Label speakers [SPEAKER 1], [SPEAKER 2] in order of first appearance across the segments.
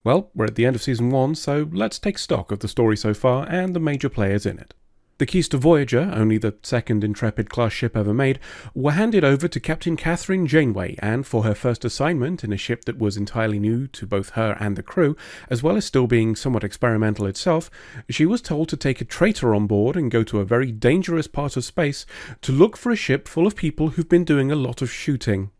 [SPEAKER 1] Well, we're at the end of Season 1, so let's take stock of the story so far and the major players in it. The keys to Voyager, only the second Intrepid-class ship ever made, were handed over to Captain Catherine Janeway, and for her first assignment in a ship that was entirely new to both her and the crew, as well as still being somewhat experimental itself, she was told to take a traitor on board and go to a very dangerous part of space to look for a ship full of people who've been doing a lot of shooting.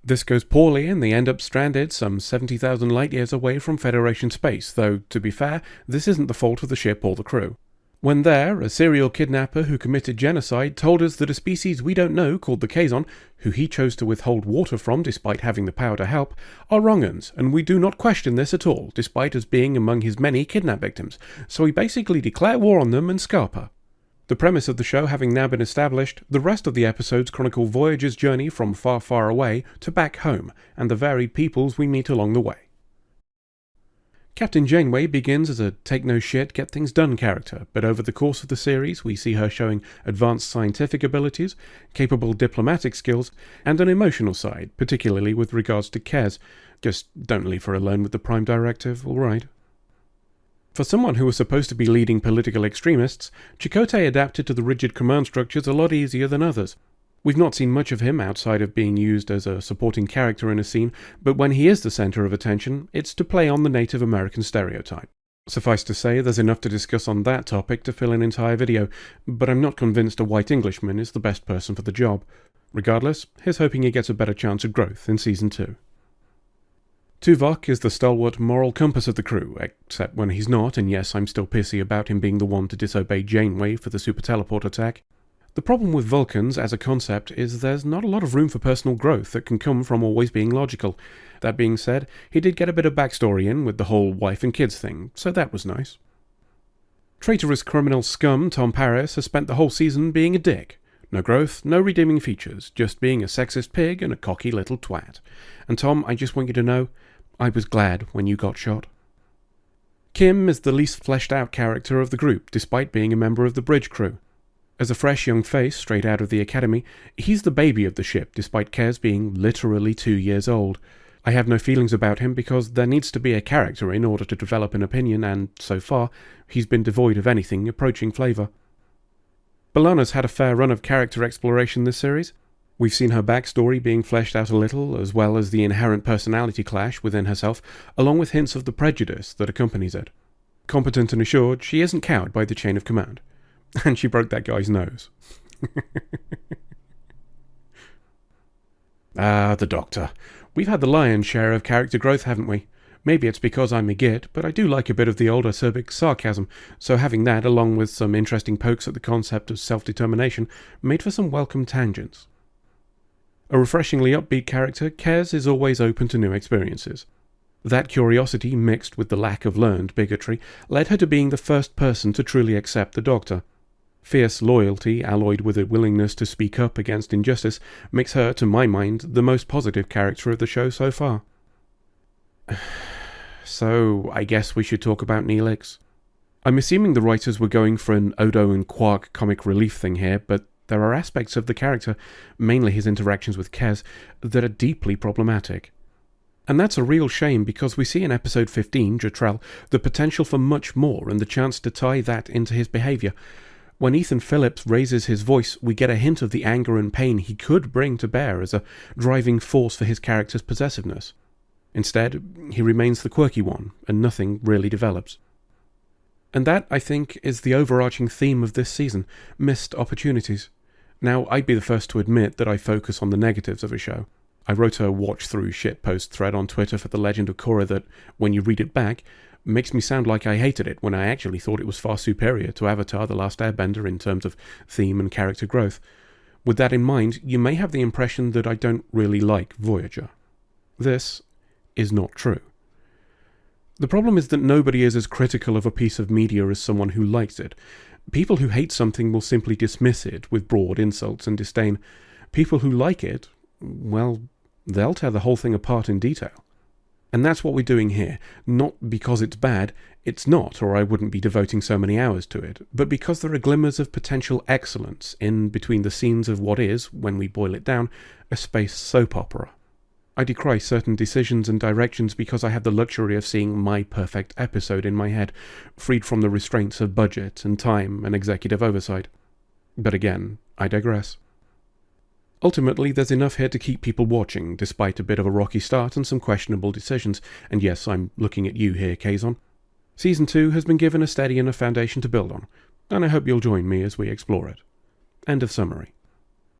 [SPEAKER 1] This goes poorly and they end up stranded some 70,000 light-years away from Federation space, though, to be fair, this isn't the fault of the ship or the crew. When there, a serial kidnapper who committed genocide told us that a species we don't know called the Kazon, who he chose to withhold water from despite having the power to help, are wrong-uns, and we do not question this at all, despite us being among his many kidnap victims, so we basically declare war on them and Scarpa. The premise of the show having now been established, the rest of the episodes chronicle Voyager's journey from far, far away to back home, and the varied peoples we meet along the way. Captain Janeway begins as a take-no-shit, get-things-done character, but over the course of the series we see her showing advanced scientific abilities, capable diplomatic skills, and an emotional side, particularly with regards to Kez. Just don't leave her alone with the Prime Directive, alright? For someone who was supposed to be leading political extremists, Chakotay adapted to the rigid command structures a lot easier than others. We've not seen much of him outside of being used as a supporting character in a scene, but when he is the centre of attention, it's to play on the Native American stereotype. Suffice to say, there's enough to discuss on that topic to fill an entire video, but I'm not convinced a white Englishman is the best person for the job. Regardless, here's hoping he gets a better chance of growth in Season 2. Tuvok is the stalwart moral compass of the crew, except when he's not, and yes, I'm still pissy about him being the one to disobey Janeway for the super teleport attack. The problem with Vulcans as a concept is there's not a lot of room for personal growth that can come from always being logical. That being said, he did get a bit of backstory in with the whole wife and kids thing, so that was nice. Traitorous criminal scum Tom Paris has spent the whole season being a dick. No growth, no redeeming features, just being a sexist pig and a cocky little twat. And Tom, I just want you to know, I was glad when you got shot. Kim is the least fleshed out character of the group, despite being a member of the bridge crew. As a fresh young face straight out of the academy, he's the baby of the ship, despite Kez being literally 2 years old. I have no feelings about him because there needs to be a character in order to develop an opinion, and so far, he's been devoid of anything approaching flavour. B'Elanna's had a fair run of character exploration this series. We've seen her backstory being fleshed out a little, as well as the inherent personality clash within herself, along with hints of the prejudice that accompanies it. Competent and assured, she isn't cowed by the chain of command. And she broke that guy's nose. The Doctor. We've had the lion's share of character growth, haven't we? Maybe it's because I'm a git, but I do like a bit of the old acerbic sarcasm, so having that, along with some interesting pokes at the concept of self-determination, made for some welcome tangents. A refreshingly upbeat character, Kez is always open to new experiences. That curiosity, mixed with the lack of learned bigotry, led her to being the first person to truly accept the Doctor. Fierce loyalty, alloyed with a willingness to speak up against injustice, makes her, to my mind, the most positive character of the show so far. So, I guess we should talk about Neelix. I'm assuming the writers were going for an Odo and Quark comic relief thing here, but there are aspects of the character, mainly his interactions with Kez, that are deeply problematic. And that's a real shame because we see in episode 15, Jetrel, the potential for much more and the chance to tie that into his behaviour. When Ethan Phillips raises his voice, we get a hint of the anger and pain he could bring to bear as a driving force for his character's possessiveness. Instead, he remains the quirky one, and nothing really develops. And that, I think, is the overarching theme of this season, missed opportunities. Now, I'd be the first to admit that I focus on the negatives of a show. I wrote a watch-through shitpost thread on Twitter for The Legend of Korra that, when you read it back, makes me sound like I hated it when I actually thought it was far superior to Avatar The Last Airbender in terms of theme and character growth. With that in mind, you may have the impression that I don't really like Voyager. This is not true. The problem is that nobody is as critical of a piece of media as someone who likes it. People who hate something will simply dismiss it with broad insults and disdain. People who like it, well, they'll tear the whole thing apart in detail. And that's what we're doing here, not because it's bad, it's not, or I wouldn't be devoting so many hours to it, but because there are glimmers of potential excellence in between the scenes of what is, when we boil it down, a space soap opera. I decry certain decisions and directions because I have the luxury of seeing my perfect episode in my head, freed from the restraints of budget and time and executive oversight. But again, I digress. Ultimately, there's enough here to keep people watching, despite a bit of a rocky start and some questionable decisions, and yes, I'm looking at you here, Kazon. Season 2 has been given a steady enough foundation to build on, and I hope you'll join me as we explore it. End of summary.